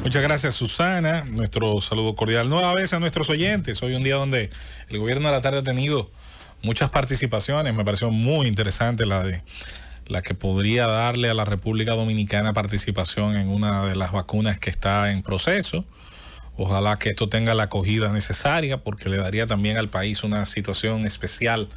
Muchas gracias, Susana. Nuestro saludo cordial nueva vez a nuestros oyentes. Hoy un día donde el gobierno de la tarde ha tenido muchas participaciones. Me pareció muy interesante la que podría darle a la República Dominicana participación en una de las vacunas que está en proceso. Ojalá que esto tenga la acogida necesaria, porque le daría también al país una situación especial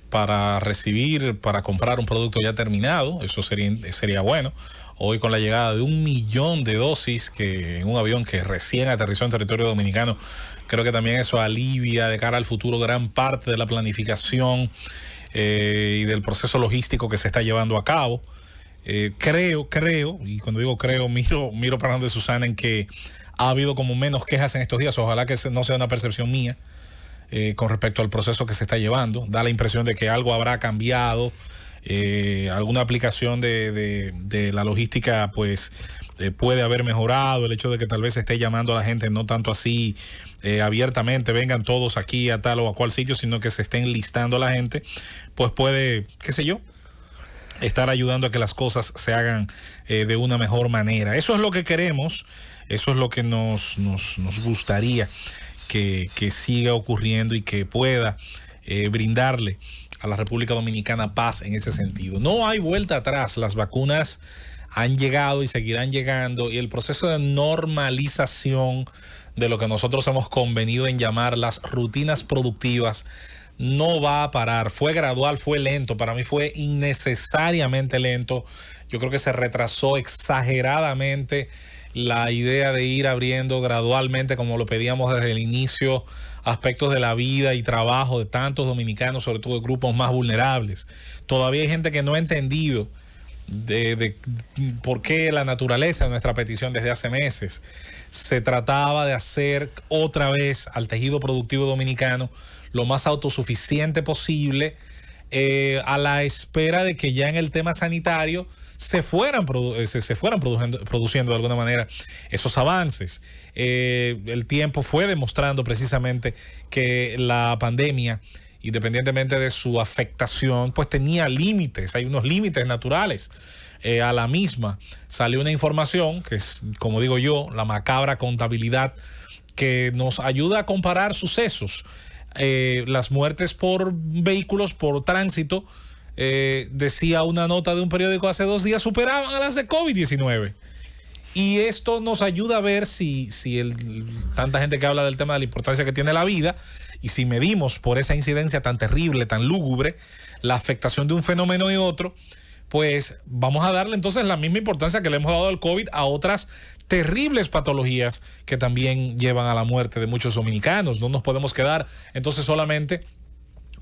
para recibir, para comprar un producto ya terminado. Eso sería bueno. Hoy, con la llegada de 1 millón de dosis que en un avión que recién aterrizó en territorio dominicano, creo que también eso alivia de cara al futuro gran parte de la planificación y del proceso logístico que se está llevando a cabo. Creo, y cuando digo creo, miro para donde Susana, en que ha habido como menos quejas en estos días. Ojalá que no sea una percepción mía con respecto al proceso que se está llevando. Da la impresión de que algo habrá cambiado. Alguna aplicación de la logística pues puede haber mejorado. El hecho de que tal vez se esté llamando a la gente no tanto así abiertamente, vengan todos aquí a tal o a cual sitio, sino que se estén listando a la gente, pues puede, qué sé yo, estar ayudando a que las cosas se hagan de una mejor manera. Eso es lo que queremos, eso es lo que nos gustaría que siga ocurriendo y que pueda brindarle a la República Dominicana paz en ese sentido. No hay vuelta atrás. Las vacunas han llegado y seguirán llegando, y el proceso de normalización de lo que nosotros hemos convenido en llamar las rutinas productivas no va a parar. Fue gradual, fue lento. Para mí fue innecesariamente lento. Yo creo que se retrasó exageradamente la idea de ir abriendo gradualmente, como lo pedíamos desde el inicio, aspectos de la vida y trabajo de tantos dominicanos, sobre todo de grupos más vulnerables. Todavía hay gente que no ha entendido de por qué la naturaleza de nuestra petición desde hace meses. Se trataba de hacer otra vez al tejido productivo dominicano lo más autosuficiente posible, a la espera de que ya en el tema sanitario se fueran produciendo de alguna manera esos avances. El tiempo fue demostrando precisamente que la pandemia, independientemente de su afectación, pues tenía límites. Hay unos límites naturales a la misma. Salió una información que es, como digo yo, la macabra contabilidad, que nos ayuda a comparar sucesos. Las muertes por vehículos, por tránsito, decía una nota de un periódico hace 2 días, superaban a las de COVID-19. Y esto nos ayuda a ver si tanta gente que habla del tema de la importancia que tiene la vida, y si medimos por esa incidencia tan terrible, tan lúgubre, la afectación de un fenómeno y otro, pues vamos a darle entonces la misma importancia que le hemos dado al COVID a otras terribles patologías que también llevan a la muerte de muchos dominicanos. No nos podemos quedar entonces solamente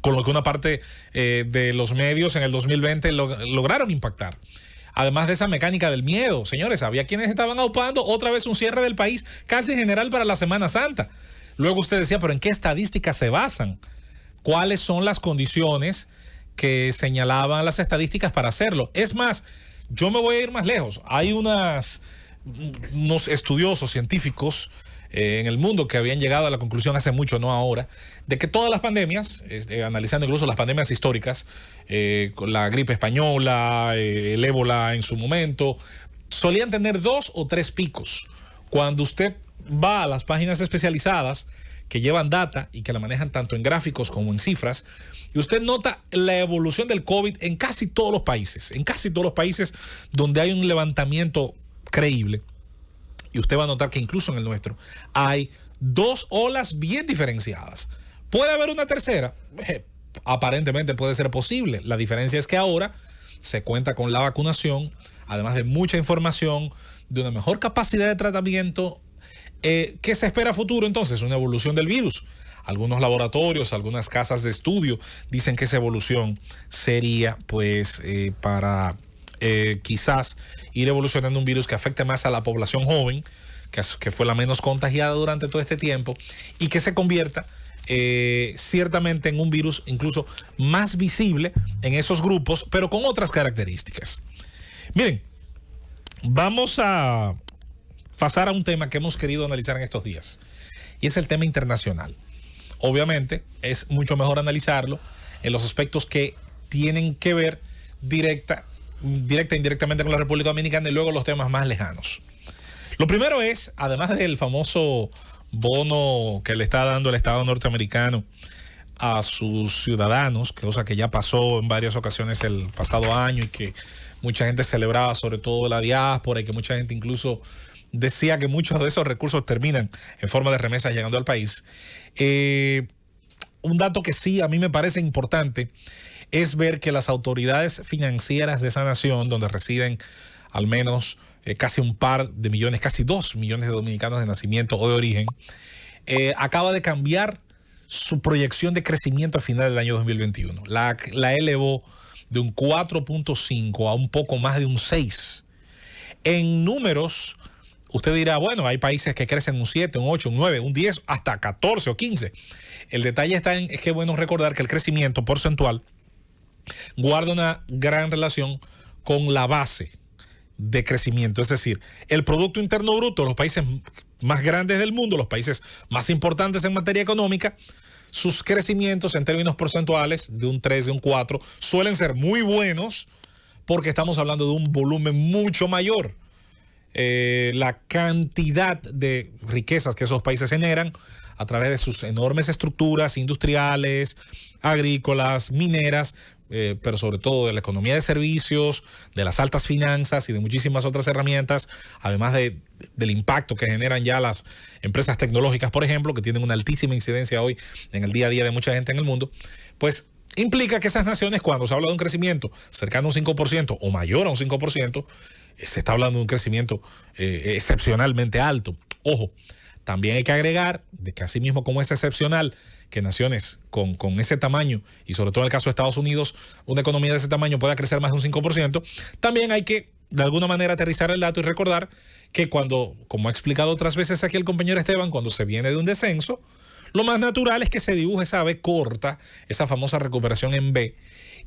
con lo que una parte de los medios en el 2020 lograron impactar. Además de esa mecánica del miedo, señores, había quienes estaban aupando otra vez un cierre del país casi general para la Semana Santa. Luego usted decía, pero ¿en qué estadísticas se basan? ¿Cuáles son las condiciones que señalaban las estadísticas para hacerlo? Es más, yo me voy a ir más lejos. Hay unos estudiosos científicos en el mundo que habían llegado a la conclusión hace mucho, no ahora, de que todas las pandemias, analizando incluso las pandemias históricas, la gripe española, el ébola en su momento, solían tener 2 o 3 picos. Cuando usted va a las páginas especializadas que llevan data y que la manejan tanto en gráficos como en cifras, y usted nota la evolución del COVID en casi todos los países donde hay un levantamiento creíble. Y usted va a notar que incluso en el nuestro hay 2 olas bien diferenciadas. ¿Puede haber una tercera? Aparentemente puede ser posible. La diferencia es que ahora se cuenta con la vacunación, además de mucha información, de una mejor capacidad de tratamiento. ¿Qué se espera a futuro entonces? Una evolución del virus. Algunos laboratorios, algunas casas de estudio dicen que esa evolución sería pues para quizás ir evolucionando un virus que afecte más a la población joven, que fue la menos contagiada durante todo este tiempo, y que se convierta ciertamente en un virus incluso más visible en esos grupos, pero con otras características. Miren, vamos a pasar a un tema que hemos querido analizar en estos días, y es el tema internacional. Obviamente es mucho mejor analizarlo en los aspectos que tienen que ver directa e indirectamente con la República Dominicana, y luego los temas más lejanos. Lo primero es, además del famoso bono que le está dando el Estado norteamericano a sus ciudadanos, cosa que ya pasó en varias ocasiones el pasado año y que mucha gente celebraba, sobre todo la diáspora, y que mucha gente incluso decía que muchos de esos recursos terminan en forma de remesas llegando al país. Un dato que sí a mí me parece importante es ver que las autoridades financieras de esa nación, donde residen al menos casi un par de millones, casi 2 millones de dominicanos de nacimiento o de origen, acaba de cambiar su proyección de crecimiento a final del año 2021. La elevó de un 4.5 a un poco más de un 6. En números, usted dirá, bueno, hay países que crecen un 7, un 8, un 9, un 10, hasta 14 o 15. El detalle está en, es que es bueno recordar que el crecimiento porcentual guarda una gran relación con la base de crecimiento, es decir, el Producto Interno Bruto, los países más grandes del mundo, los países más importantes en materia económica, sus crecimientos en términos porcentuales de un 3, de un 4, suelen ser muy buenos porque estamos hablando de un volumen mucho mayor. La cantidad de riquezas que esos países generan a través de sus enormes estructuras industriales, agrícolas, mineras, pero sobre todo de la economía de servicios, de las altas finanzas y de muchísimas otras herramientas, además del impacto que generan ya las empresas tecnológicas, por ejemplo, que tienen una altísima incidencia hoy en el día a día de mucha gente en el mundo, pues implica que esas naciones, cuando se habla de un crecimiento cercano a un 5% o mayor a un 5%, se está hablando de un crecimiento excepcionalmente alto. Ojo, también hay que agregar de que así mismo como es excepcional que naciones con ese tamaño, y sobre todo en el caso de Estados Unidos, una economía de ese tamaño pueda crecer más de un 5%, también hay que de alguna manera aterrizar el dato y recordar que cuando, como ha explicado otras veces aquí el compañero Esteban, cuando se viene de un descenso, lo más natural es que se dibuje esa V corta, esa famosa recuperación en V,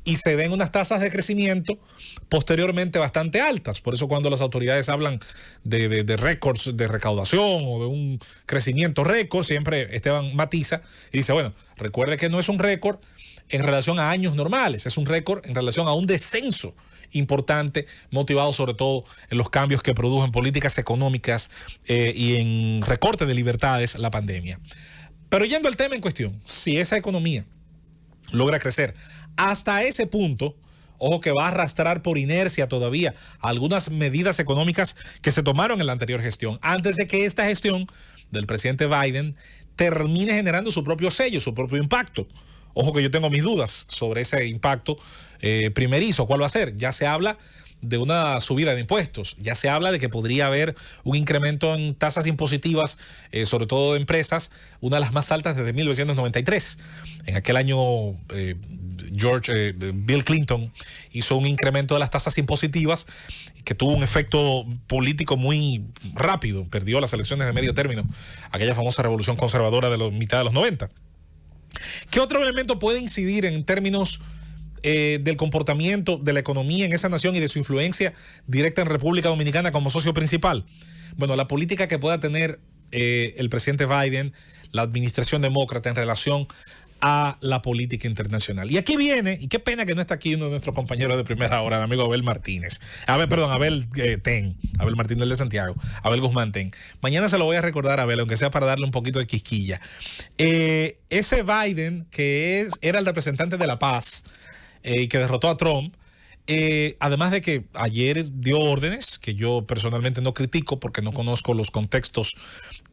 y se den unas tasas de crecimiento posteriormente bastante altas. Por eso cuando las autoridades hablan de récords de recaudación o de un crecimiento récord, siempre Esteban matiza y dice, bueno, recuerde que no es un récord en relación a años normales, es un récord en relación a un descenso importante, motivado sobre todo en los cambios que produjo en políticas económicas y en recorte de libertades la pandemia. Pero yendo al tema en cuestión, si esa economía logra crecer hasta ese punto, ojo que va a arrastrar por inercia todavía algunas medidas económicas que se tomaron en la anterior gestión, antes de que esta gestión del presidente Biden termine generando su propio sello, su propio impacto. Ojo que yo tengo mis dudas sobre ese impacto primerizo. ¿Cuál va a ser? Ya se habla de una subida de impuestos, ya se habla de que podría haber un incremento en tasas impositivas, sobre todo de empresas, una de las más altas desde 1993. En aquel año Bill Clinton hizo un incremento de las tasas impositivas que tuvo un efecto político muy rápido, perdió las elecciones de medio término, aquella famosa revolución conservadora de la mitad de los 90. ¿Qué otro elemento puede incidir en términos del comportamiento de la economía en esa nación y de su influencia directa en República Dominicana como socio principal? Bueno, la política que pueda tener el presidente Biden, la administración demócrata en relación a la política internacional. Y aquí viene, y qué pena que no está aquí uno de nuestros compañeros de primera hora, el amigo Abel Martínez. Abel Martínez de Santiago, Abel Guzmán Ten. Mañana se lo voy a recordar a Abel, aunque sea para darle un poquito de quisquilla. Ese Biden, que era el representante de la paz, y que derrotó a Trump, además de que ayer dio órdenes, que yo personalmente no critico porque no conozco los contextos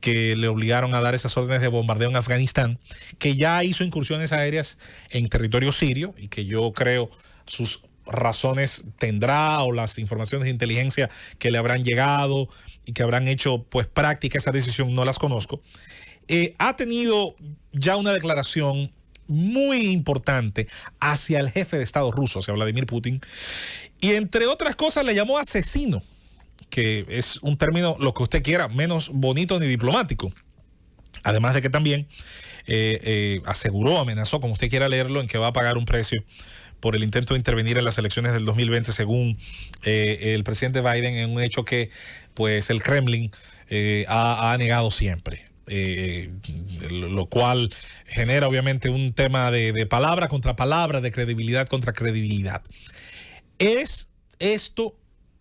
que le obligaron a dar esas órdenes de bombardeo en Afganistán, que ya hizo incursiones aéreas en territorio sirio y que yo creo sus razones tendrá, o las informaciones de inteligencia que le habrán llegado y que habrán hecho pues práctica esa decisión, no las conozco. Ha tenido ya una declaración muy importante hacia el jefe de Estado ruso, hacia Vladimir Putin, y entre otras cosas le llamó asesino, que es un término, lo que usted quiera, menos bonito ni diplomático. Además de que también aseguró, amenazó, como usted quiera leerlo, en que va a pagar un precio por el intento de intervenir en las elecciones del 2020, según el presidente Biden, en un hecho que pues el Kremlin ha negado siempre. Lo cual genera obviamente un tema de palabra contra palabra, de credibilidad contra credibilidad. ¿Es esto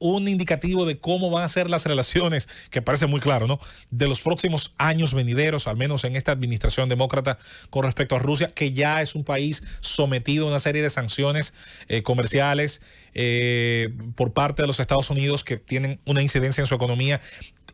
un indicativo de cómo van a ser las relaciones, que parece muy claro, ¿no?, de los próximos años venideros, al menos en esta administración demócrata, con respecto a Rusia, que ya es un país sometido a una serie de sanciones comerciales por parte de los Estados Unidos que tienen una incidencia en su economía.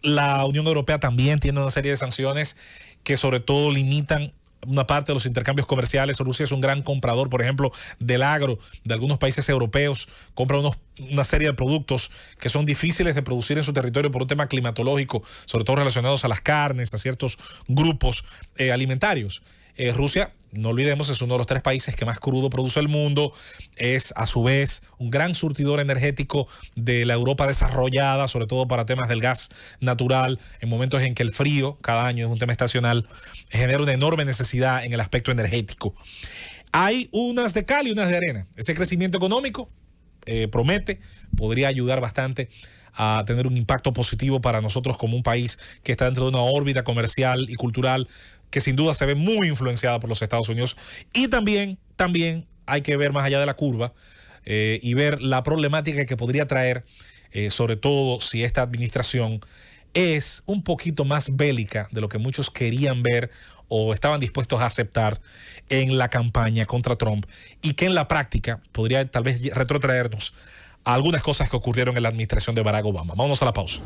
La Unión Europea también tiene una serie de sanciones que sobre todo limitan una parte de los intercambios comerciales. Rusia es un gran comprador, por ejemplo, del agro de algunos países europeos. Compra una serie de productos que son difíciles de producir en su territorio por un tema climatológico, sobre todo relacionados a las carnes, a ciertos grupos alimentarios. Rusia, no olvidemos, es uno de los 3 países que más crudo produce el mundo. Es a su vez un gran surtidor energético de la Europa desarrollada, sobre todo para temas del gas natural, en momentos en que el frío, cada año es un tema estacional, genera una enorme necesidad en el aspecto energético. Hay unas de cal y unas de arena. Ese crecimiento económico promete, podría ayudar bastante a tener un impacto positivo para nosotros como un país que está dentro de una órbita comercial y cultural que sin duda se ve muy influenciada por los Estados Unidos. Y también hay que ver más allá de la curva y ver la problemática que podría traer, sobre todo si esta administración es un poquito más bélica de lo que muchos querían ver o estaban dispuestos a aceptar en la campaña contra Trump, y que en la práctica podría tal vez retrotraernos a algunas cosas que ocurrieron en la administración de Barack Obama. Vamos a la pausa.